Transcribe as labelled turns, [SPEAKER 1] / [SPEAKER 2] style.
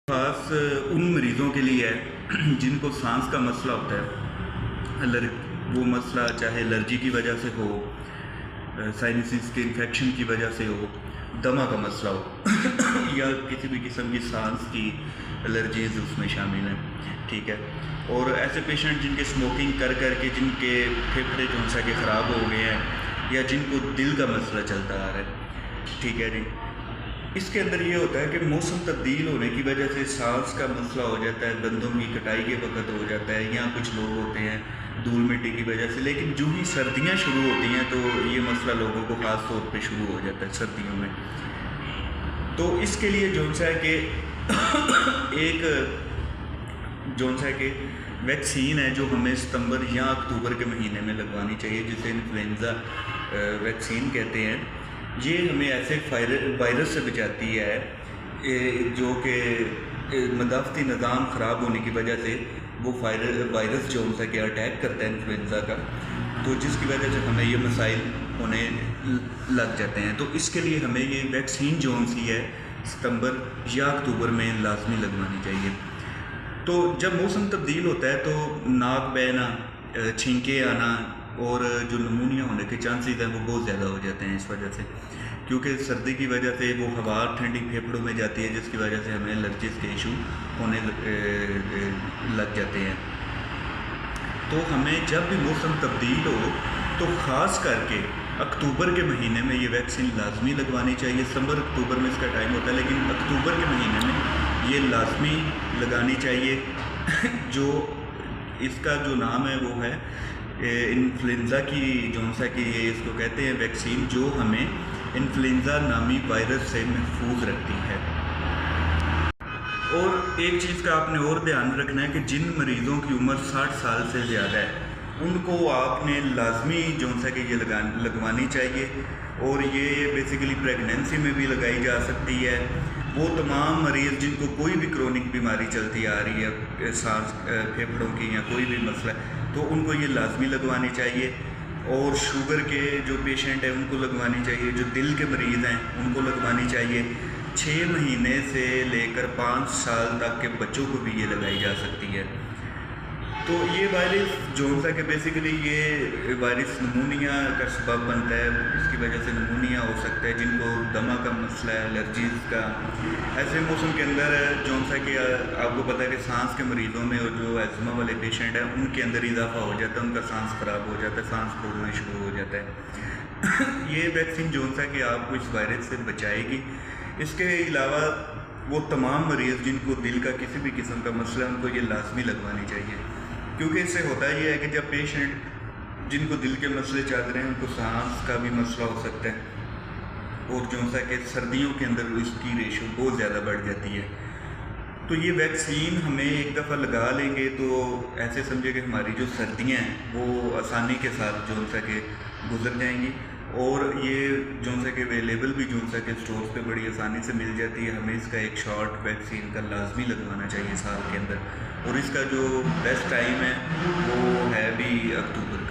[SPEAKER 1] ख़ास उन मरीज़ों के लिए है जिनको सांस का मसला होता है। वो मसला चाहे एलर्जी की वजह से हो, साइनसिस के इन्फेक्शन की वजह से हो, दमा का मसला हो या किसी भी किस्म की सांस की एलर्जीज़ उसमें शामिल हैं। ठीक है। और ऐसे पेशेंट जिनके स्मोकिंग कर कर के जिनके फेफड़े जो सा के ख़राब हो गए हैं या जिनको दिल का मसला चलता आ रहा है। ठीक है जी। इसके अंदर ये होता है कि मौसम तब्दील होने की वजह से सांस का मसला हो जाता है, दंदों की कटाई के वक्त हो जाता है, या कुछ लोग होते हैं धूल मिट्टी की वजह से। लेकिन जो ही सर्दियाँ शुरू होती हैं तो ये मसला लोगों को ख़ास तौर पे शुरू हो जाता है सर्दियों में। तो इसके लिए जो सा है कि एक जो सा है कि वैक्सीन है जो हमें सितंबर या अक्टूबर के महीने में लगवानी चाहिए, जिसे इन्फ्लुएंज़ा वैक्सीन कहते हैं। ये हमें ऐसे वायरस से बचाती है जो कि मदाफ़ती निज़ाम ख़राब होने की वजह से वो वायरस जो उनसे कि अटैक करता है इन्फ्लुएंज़ा का, तो जिसकी वजह से हमें ये मसाइल होने लग जाते हैं। तो इसके लिए हमें ये वैक्सीन जो सी है सितंबर या अक्टूबर में लाजमी लगवानी चाहिए। तो जब मौसम तब्दील होता है तो नाक बहना, छींके आना और जो नमूनिया होने के चांसेस हैं वो बहुत ज़्यादा हो जाते हैं इस वजह से, क्योंकि सर्दी की वजह से वो हवा ठंडी फेफड़ों में जाती है, जिसकी वजह से हमें एलर्जीज़ के इशू होने लग जाते हैं। तो हमें जब भी मौसम तब्दील हो तो ख़ास करके अक्टूबर के महीने में ये वैक्सीन लाजमी लगवानी चाहिए। सितंबर अक्टूबर में इसका टाइम होता है, लेकिन अक्टूबर के महीने में ये लाजमी लगानी चाहिए। जो इसका जो नाम है वो है इन्फ्लुएंज़ा की जो सा कि ये इसको कहते हैं वैक्सीन, जो हमें इन्फ्लुएंज़ा नामी वायरस से महफूज रखती है। और एक चीज़ का आपने और ध्यान रखना है कि जिन मरीज़ों की उम्र 60 साल से ज़्यादा है उनको आपने लाजमी जो सा कि ये लगवानी चाहिए। और ये बेसिकली प्रेगनेंसी में भी लगाई जा सकती है। वो तमाम मरीज़ जिनको कोई भी क्रोनिक बीमारी चलती आ रही है, सांस फेफड़ों की या कोई भी मसला है, तो उनको ये लाजमी लगवानी चाहिए। और शुगर के जो पेशेंट हैं उनको लगवानी चाहिए, जो दिल के मरीज़ हैं उनको लगवानी चाहिए। 6 महीने से लेकर 5 साल तक के बच्चों को भी ये लगाई जा सकती है। तो ये वायरस जो सा कि बेसिकली ये वायरस नमूनिया का सबब बनता है, इसकी वजह से नमूनिया हो सकता है। जिनको दमा का मसला है, एलर्जीज़ का, ऐसे मौसम के अंदर जो सा कि आपको पता है कि सांस के मरीज़ों में और जो एज़मा वाले पेशेंट हैं उनके अंदर इजाफा हो जाता है, उनका सांस ख़राब हो जाता है, सांस फूलना शुरू हो जाता है। ये वैक्सीन जो सा कि आपको इस वायरस से बचाएगी। इसके अलावा वो तमाम मरीज़ जिनको दिल का किसी भी किस्म का मसला है उनको ये लाजमी लगवानी चाहिए, क्योंकि इससे होता ये है कि जब पेशेंट जिनको दिल के मसले चल रहे हैं उनको सांस का भी मसला हो सकता है, और जो सा कि सर्दियों के अंदर इसकी रेशो बहुत ज़्यादा बढ़ जाती है। तो ये वैक्सीन हमें एक दफ़ा लगा लेंगे तो ऐसे समझे कि हमारी जो सर्दियाँ हैं वो आसानी के साथ जो सा कि गुजर जाएंगी। और ये जो सा कि अवेलेबल भी जो सा कि स्टोर्स पे बड़ी आसानी से मिल जाती है। हमें इसका एक शॉट वैक्सीन का लाजमी लगवाना चाहिए साल के अंदर, और इसका जो बेस्ट टाइम है वो है भी अक्टूबर।